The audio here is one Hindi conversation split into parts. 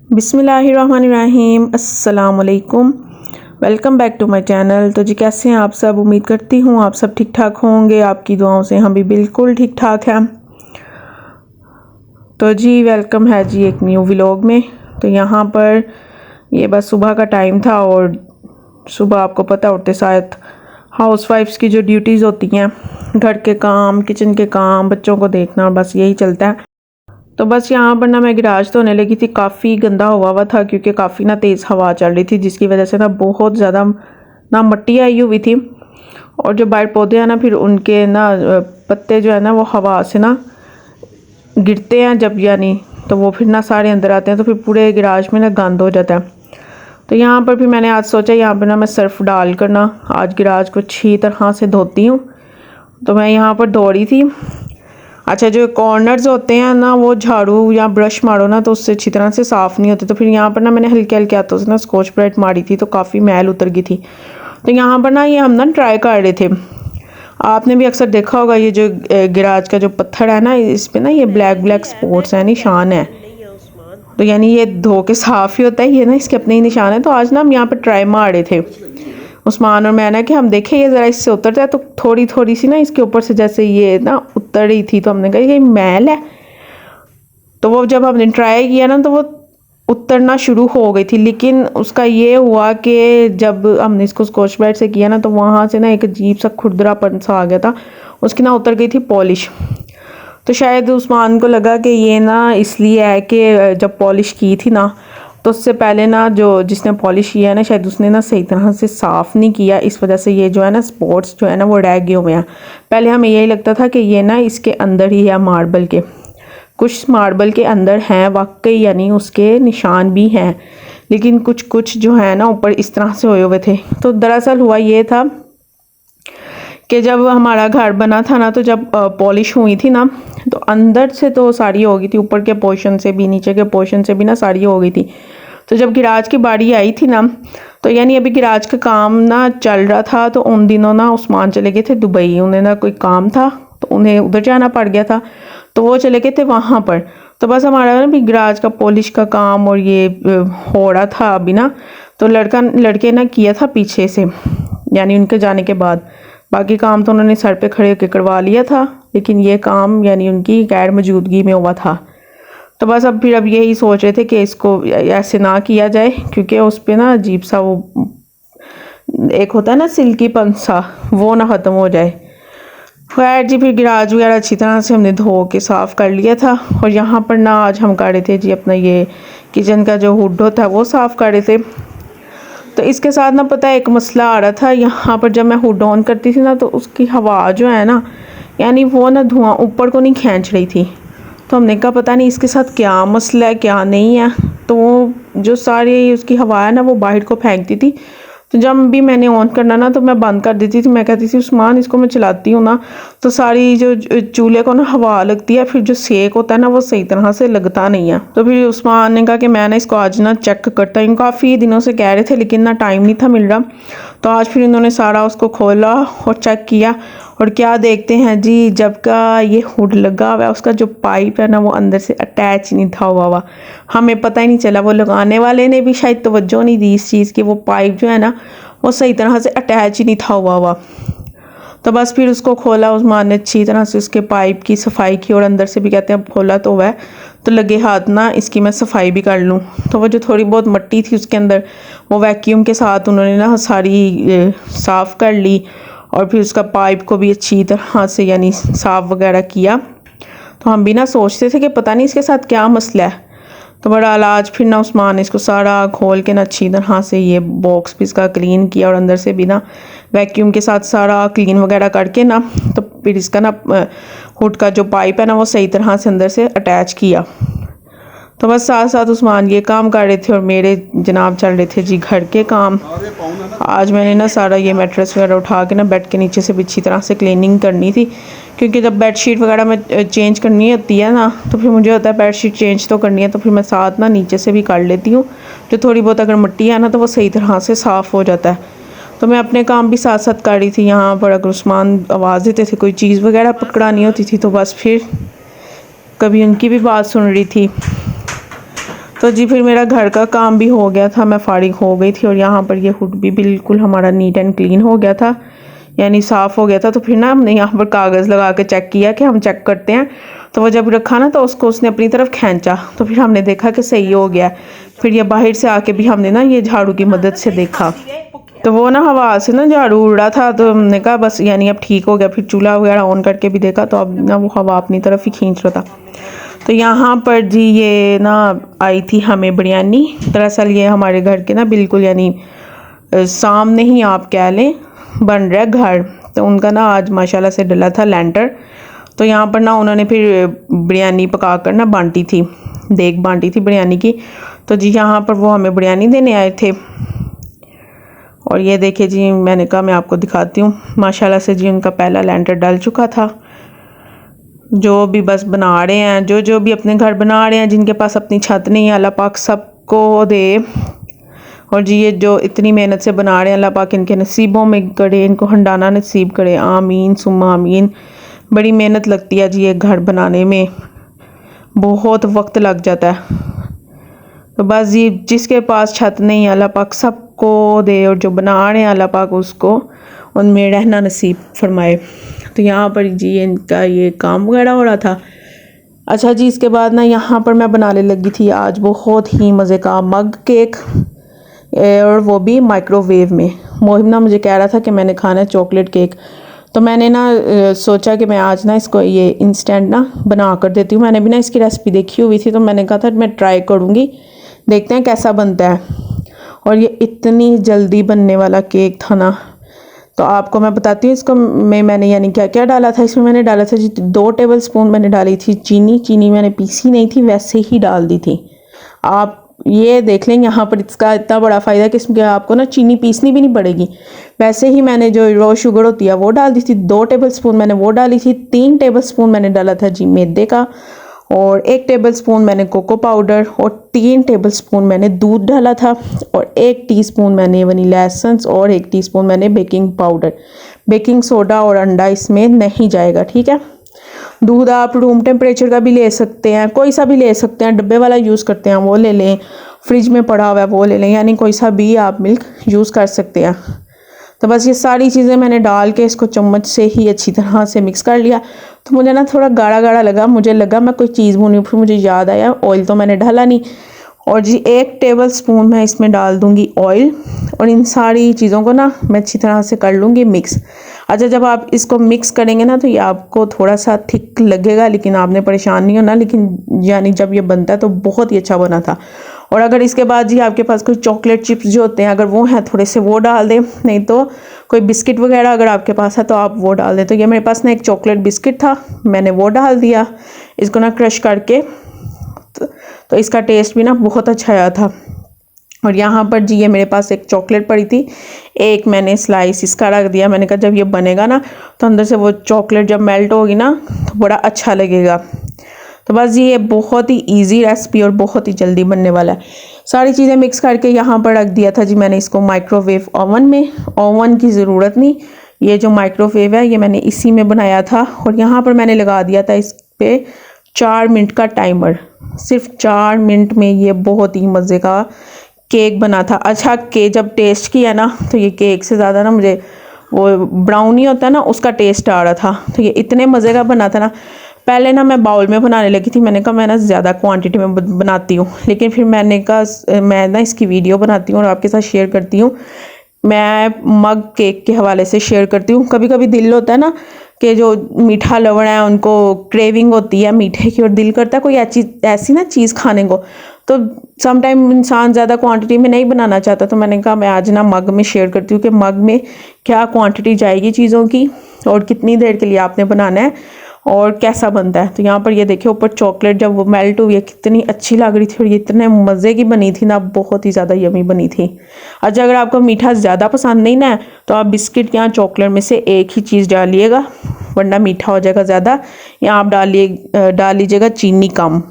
बिस्मिल्लाहिर्रहमानिर्रहीम, अस्सलामुअलैकुम। Welcome back to my channel. तो जी कैसे हैं आप सब? उम्मीद करती हूँ आप सब ठीक ठाक होंगे। आपकी दुआओं से हम भी बिल्कुल ठीक ठाक हैं। तो जी वेलकम है जी एक न्यू व्लॉग में। तो यहाँ पर ये बस सुबह का टाइम था और सुबह आपको पता होते शायद हाउसवाइफ्स की जो ड्यूटीज़ होती हैं, घर के काम, किचन के काम, बच्चों को देखना, बस यही चलता है। तो बस यहाँ पर ना मैं गिराज धोने लगी थी। काफ़ी गंदा हुआ था क्योंकि काफ़ी ना तेज़ हवा चल रही थी, जिसकी वजह से ना बहुत ज़्यादा ना मिट्टी आई हुई थी। और जो बाहर पौधे हैं ना, फिर उनके ना पत्ते जो है ना वो हवा से ना गिरते हैं जब, यानी तो वो फिर ना सारे अंदर आते हैं, तो फिर पूरे गिराज में ना गंद हो जाता है। तो यहाँ पर भी मैंने आज सोचा यहाँ पर ना मैं सर्फ़ डाल कर ना आज गिराज को अच्छी तरह से धोती हूँ। तो मैं यहाँ पर धो रही थी। अच्छा, जो कॉर्नर्स होते हैं ना वो झाड़ू या ब्रश मारो ना तो उससे अच्छी तरह से साफ़ नहीं होते। तो फिर यहाँ पर ना मैंने हल्के हल्के हाथों से ना स्कॉच ब्राइट मारी थी, तो काफ़ी मैल उतर गई थी। तो यहाँ पर ना ये हम ना ट्राई कर रहे थे। आपने भी अक्सर देखा होगा ये जो गिराज का जो पत्थर है ना, इस पर ना ये ब्लैक ब्लैक स्पॉट्स हैं, निशान है। तो यानी ये धो के साफ़ ही होता है, ये ना इसके अपने ही निशान है। तो आज ना हम यहाँ पर ट्राई मार रहे थे उस्मान और मैं ना कि हम देखें ये ज़रा इससे उतरता है। तो थोड़ी थोड़ी सी ना इसके ऊपर से जैसे ये ना उतर रही थी, तो हमने कहा ये मैल है। तो वो जब हमने ट्राई किया ना तो वो उतरना शुरू हो गई थी, लेकिन उसका ये हुआ कि जब हमने इसको स्कॉच ब्राइट से किया ना तो वहाँ से ना एक अजीब सा खुरदरापन सा आ गया था। उसकी ना उतर गई थी पॉलिश। तो शायद उस्मान को लगा कि ये ना इसलिए है कि जब पॉलिश की थी ना तो उससे पहले ना जो जिसने पॉलिश किया है ना, शायद उसने ना सही तरह से साफ़ नहीं किया, इस वजह से ये जो है ना स्पॉट्स जो है ना वो रह गए हुए हैं। पहले हमें यही लगता था कि ये ना इसके अंदर ही है, मार्बल के कुछ मार्बल के अंदर हैं वाकई, यानी उसके निशान भी हैं, लेकिन कुछ कुछ जो है ना ऊपर इस तरह से हुए थे। तो दरअसल हुआ ये था कि जब हमारा घर बना था ना, तो जब पॉलिश हुई थी ना तो अंदर से तो सारी हो गई थी, ऊपर के पोर्शन से भी, नीचे के पोर्शन से भी ना सारी हो गई थी। तो जब गिराज की बारी आई थी ना, तो यानी अभी गिराज का काम ना चल रहा था, तो उन दिनों ना उस्मान चले गए थे दुबई। उन्हें ना कोई काम था तो उन्हें उधर जाना पड़ गया था, तो वो चले गए थे वहाँ पर। तो बस हमारा ना भी गिराज का पॉलिश का काम और ये हो रहा था अभी ना। तो लड़के ना किया था पीछे से, यानी उनके जाने के बाद। बाकी काम तो उन्होंने सर पे खड़े होकर करवा लिया था, लेकिन ये काम यानी उनकी गैर मौजूदगी में हुआ था। तो बस अब यही सोच रहे थे कि इसको ऐसे ना किया जाए, क्योंकि उस पर ना अजीब सा वो एक होता है ना सिल्की पंसा, वो ना ख़त्म हो जाए। खैर जी, फिर गिराज वगैरह अच्छी तरह से हमने धो के साफ़ कर लिया था। और यहाँ पर ना आज हम कर रहे थे जी अपना ये किचन का जो हुड होता है वो साफ़ कर रहे थे। तो इसके साथ ना पता है एक मसला आ रहा था। यहाँ पर जब मैं हुड ऑन करती थी ना तो उसकी हवा जो है ना, यानी वो ना धुआं ऊपर को नहीं खींच रही थी। तो हमने कहा पता नहीं इसके साथ क्या मसला है, क्या नहीं है। तो जो सारी उसकी हवा है ना वो बाहर को फेंकती थी। तो जब भी मैंने ऑन करना ना तो मैं बंद कर देती थी। मैं कहती थी उस्मान इसको मैं चलाती हूँ ना तो सारी जो चूल्हे को ना हवा लगती है, फिर जो सेक होता है ना वो सही तरह से लगता नहीं है। तो फिर उस्मान ने कहा कि मैं ना इसको आज ना चेक करता हूँ। काफ़ी दिनों से कह रहे थे लेकिन ना टाइम नहीं था मिल रहा। तो आज फिर इन्होंने सारा उसको खोला और चेक किया। और क्या देखते हैं जी, जब का ये हुड लगा हुआ है उसका जो पाइप है ना वो अंदर से अटैच नहीं था हुआ। हमें पता ही नहीं चला, वो लगाने वाले ने भी शायद तवज्जो नहीं दी इस चीज़ की, वो पाइप जो है ना वो सही तरह से अटैच ही नहीं था हुआ। तो बस फिर उसको खोला उस्मान ने, अच्छी तरह से उसके पाइप की सफाई की। और अंदर से भी कहते हैं खोला तो वह तो लगे हाथ ना इसकी मैं सफाई भी कर लूँ। तो वो जो थोड़ी बहुत मिट्टी थी उसके अंदर वो वैक्यूम के साथ उन्होंने ना सारी साफ़ कर ली। और फिर उसका पाइप को भी अच्छी तरह से यानी साफ़ वगैरह किया। तो हम भी ना सोचते थे कि पता नहीं इसके साथ क्या मसला है। तो बड़ा आज फिर ना उस्मान ने इसको सारा खोल के ना अच्छी तरह से ये बॉक्स भी इसका क्लीन किया और अंदर से भी ना वैक्यूम के साथ सारा क्लीन वगैरह करके ना तो फिर इसका ना हुड का जो पाइप है ना वो सही तरह से अंदर से अटैच किया। तो बस साथ साथ उस्मान ये काम कर रहे थे और मेरे जनाब चल रहे थे जी घर के काम। आज मैंने ना सारा ये मैट्रेस वगैरह उठा के ना बेड के नीचे से भी अच्छी तरह से क्लीनिंग करनी थी, क्योंकि जब बेडशीट वगैरह में चेंज करनी होती है ना तो फिर मुझे होता है बेडशीट चेंज तो करनी है, तो फिर मैं साथ ना नीचे से भी कर लेती हूँ। जो थोड़ी बहुत अगर मिट्टी है ना तो वो सही तरह से साफ़ हो जाता है। तो मैं अपने काम भी साथ साथ कर रही थी। यहाँ पर अगर उस्मान आवाज़ देते थे, कोई चीज़ वगैरह पकड़ानी होती थी, तो बस फिर कभी उनकी भी बात सुन रही थी। तो जी फिर मेरा घर का काम भी हो गया था, मैं फारिग हो गई थी और यहाँ पर ये हुड भी बिल्कुल हमारा नीट एंड क्लीन हो गया था, यानी साफ़ हो गया था। तो फिर ना हमने यहाँ पर कागज़ लगा के चेक किया कि हम चेक करते हैं। तो वो जब रखा ना तो उसको उसने अपनी तरफ खींचा, तो फिर हमने देखा कि सही हो गया। फिर ये बाहर से आके भी हमने ना ये झाड़ू की मदद से देखा, तो वो ना हवा से ना झाड़ू उड़ा था, तो हमने कहा बस यानी अब ठीक हो गया। फिर चूल्हा वगैरह ऑन करके भी देखा तो अब ना वो हवा अपनी तरफ ही खींच रहा था। तो यहाँ पर जी ये ना आई थी हमें बिरयानी। दरअसल ये हमारे घर के ना बिल्कुल यानी सामने ही आप कह लें बन रहा है घर। तो उनका ना आज माशाल्लाह से डला था लेंटर। तो यहाँ पर ना उन्होंने फिर बिरयानी पका कर ना बांटी थी, देग बांटी थी बिरयानी की। तो जी यहाँ पर वो हमें बिरयानी देने आए थे। और ये देखिए जी, मैंने कहा मैं आपको दिखाती हूँ। माशाल्लाह से जी उनका पहला लेंटर डल चुका था। जो भी बस बना रहे हैं, जो भी अपने घर बना रहे हैं, जिनके पास अपनी छत नहीं है, अल्लाह पाक सबको दे। और जी ये जो इतनी मेहनत से बना रहे हैं, अल्लाह पाक इनके नसीबों में करे, इनको हंडाना नसीब करे, आमीन सुम्मा आमीन। बड़ी मेहनत लगती है जी ये घर बनाने में, बहुत वक्त लग जाता है। तो बस ये जिसके पास छत नहीं है, अल्लाह पाक सबको दे, और जो बना रहे हैं अल्लाह पाक उसको उनमें रहना नसीब फरमाए। तो यहाँ पर जी इनका ये काम वगैरह हो रहा था। अच्छा जी, इसके बाद ना यहाँ पर मैं बनाने लगी थी आज बहुत ही मज़े का मग केक, और वो भी माइक्रोवेव में। मोहिम ना मुझे कह रहा था कि मैंने खाना है चॉकलेट केक। तो मैंने ना सोचा कि मैं आज ना इसको ये इंस्टेंट ना बना कर देती हूँ। मैंने भी ना इसकी रेसिपी देखी हुई थी, तो मैंने कहा था मैं ट्राई करूँगी, देखते हैं कैसा बनता है। और ये इतनी जल्दी बनने वाला केक था ना, तो आपको मैं बताती हूँ इसको मैंने यानी क्या क्या डाला था। इसमें मैंने डाला था जी 2 टेबल स्पून मैंने डाली थी चीनी मैंने पीसी नहीं थी, वैसे ही डाल दी थी। आप ये देख लें यहाँ पर इसका इतना बड़ा फ़ायदा है कि इसमें आपको ना चीनी पीसनी भी नहीं पड़ेगी। वैसे ही मैंने जो रॉ शुगर होती है वो डाल दी थी, 2 टेबल स्पून मैंने वो डाली थी। 3 टेबल स्पून मैंने डाला था जी मैदे का, और 1 टेबल स्पून मैंने कोको पाउडर, और 3 टेबल स्पून मैंने दूध डाला था, और 1 टीस्पून मैंने वनीला एसेंस, और 1 टीस्पून मैंने बेकिंग पाउडर। बेकिंग सोडा और अंडा इसमें नहीं जाएगा, ठीक है। दूध आप रूम टेम्परेचर का भी ले सकते हैं, कोई सा भी ले सकते हैं, डब्बे वाला यूज़ करते हैं वो ले लें, फ्रिज में पड़ा हुआ है वो ले लें, यानी कोई सा भी आप मिल्क यूज़ कर सकते हैं। तो बस ये सारी चीज़ें मैंने डाल के इसको चम्मच से ही अच्छी तरह से मिक्स कर लिया। तो मुझे ना थोड़ा गाढ़ा गाढ़ा लगा, मुझे लगा मैं कोई चीज़ भूनी, फिर मुझे याद आया ऑयल तो मैंने डाला नहीं। और जी 1 टेबल स्पून मैं इसमें डाल दूंगी ऑयल, और इन सारी चीज़ों को ना मैं अच्छी तरह से कर लूँगी मिक्स। अच्छा, जब आप इसको मिक्स करेंगे ना तो ये आपको थोड़ा सा थिक लगेगा, लेकिन आपने परेशान नहीं होना। लेकिन यानी जब ये बनता है तो बहुत ही अच्छा बना था। और अगर इसके बाद जी आपके पास कोई चॉकलेट चिप्स जो होते हैं, अगर वो हैं थोड़े से वो डाल दें, नहीं तो कोई बिस्किट वगैरह अगर आपके पास है तो आप वो डाल दें। तो ये मेरे पास ना एक चॉकलेट बिस्किट था, मैंने वो डाल दिया इसको ना क्रश करके। तो इसका टेस्ट भी ना बहुत अच्छा आया था। और यहाँ पर जी ये मेरे पास एक चॉकलेट पड़ी थी, एक मैंने स्लाइस इसका रख दिया। मैंने कहा जब ये बनेगा ना तो अंदर से वो चॉकलेट जब मेल्ट होगी ना तो बड़ा अच्छा लगेगा। तो बस ये बहुत ही इजी रेसिपी और बहुत ही जल्दी बनने वाला है। सारी चीज़ें मिक्स करके यहाँ पर रख दिया था जी मैंने इसको माइक्रोवेव ओवन में। ओवन की ज़रूरत नहीं, ये जो माइक्रोवेव है ये मैंने इसी में बनाया था। और यहाँ पर मैंने लगा दिया था इस पर 4 मिनट का टाइमर। सिर्फ 4 मिनट में ये बहुत ही मज़े का केक बना था। अच्छा, के जब टेस्ट किया ना तो ये केक से ज़्यादा ना मुझे वो ब्राउनी होता है ना उसका टेस्ट आ रहा था। तो ये इतने मज़े का बना था ना। पहले ना मैं बाउल में बनाने लगी थी, मैंने कहा मैं ना ज़्यादा क्वांटिटी में बनाती हूँ, लेकिन फिर मैंने कहा मैं ना इसकी वीडियो बनाती हूँ और आपके साथ शेयर करती हूँ। मैं मग केक के हवाले से शेयर करती हूँ। कभी कभी दिल होता है ना कि जो मीठा लवण है उनको क्रेविंग होती है मीठे की, और दिल करता है कोई ऐसी ना चीज़ खाने को। तो सम टाइम इंसान ज़्यादा क्वांटिटी में नहीं बनाना चाहता, तो मैंने कहा मैं आज ना मग में शेयर करती हूँ कि मग में क्या क्वांटिटी जाएगी चीज़ों की, और कितनी देर के लिए आपने बनाना है, और कैसा बनता है। तो यहाँ पर ये देखिए ऊपर चॉकलेट जब वो मेल्ट हुई है कितनी अच्छी लग रही थी, और ये इतने मज़े की बनी थी ना, बहुत ही ज़्यादा यमी बनी थी। अच्छा, अगर आपको मीठा ज़्यादा पसंद नहीं ना तो आप बिस्किट या चॉकलेट में से एक ही चीज़ डालिएगा, वरना मीठा हो जाएगा ज़्यादा। या आप डाल लीजिएगा चीनी कम,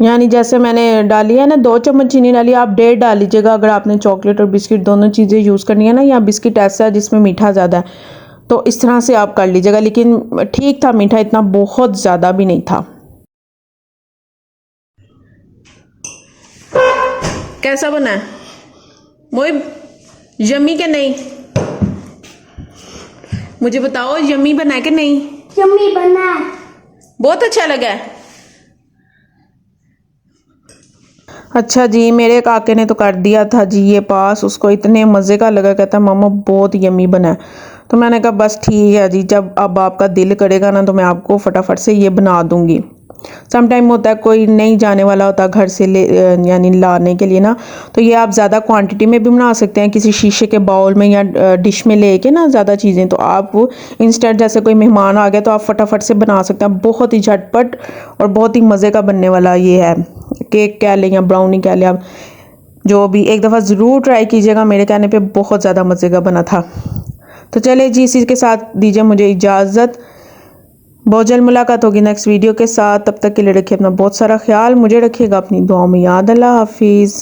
यानी जैसे मैंने डाली है ना 2 चम्मच चीनी डाली, आप 1.5 डाल लीजिएगा अगर आपने चॉकलेट और बिस्किट दोनों चीज़ें यूज़ करनी है ना। या बिस्किट ऐसा है जिसमें मीठा ज़्यादा है तो इस तरह से आप कर लीजिएगा। लेकिन ठीक था मीठा, इतना बहुत ज़्यादा भी नहीं था। कैसा बना है मोहिब? यम्मी के नहीं? मुझे बताओ यम्मी बना है कि नहीं? यम्मी बना है। बहुत अच्छा लगा है। अच्छा जी, मेरे काके ने तो कर दिया था जी ये पास, उसको इतने मज़े का लगा, कहता मामा बहुत यम्मी बना है। तो मैंने कहा बस ठीक है जी, जब अब आपका दिल करेगा ना तो मैं आपको फटाफट से ये बना दूंगी। सम टाइम होता है कोई नहीं जाने वाला होता घर से ले यानी लाने के लिए ना, तो ये आप ज़्यादा क्वांटिटी में भी बना सकते हैं, किसी शीशे के बाउल में या डिश में लेके ना ज़्यादा चीज़ें, तो आप इंस्टेंट जैसे कोई मेहमान आ गया तो आप फटाफट से बना सकते हैं। बहुत ही झटपट और बहुत ही मज़े का बनने वाला ये है। केक कह लें या ब्राउनी कह लें, आप जो भी एक दफ़ा ज़रूर ट्राई कीजिएगा, मेरे कहने पे बहुत ज़्यादा मज़े का बना था। तो चले जी, इसी के साथ दीजिए मुझे इजाज़त। बहुत जल्द मुलाकात होगी नेक्स्ट वीडियो के साथ। तब तक के लिए रखिए अपना बहुत सारा ख्याल, मुझे रखिएगा अपनी दुआओं में याद। अल्लाह हाफिज़।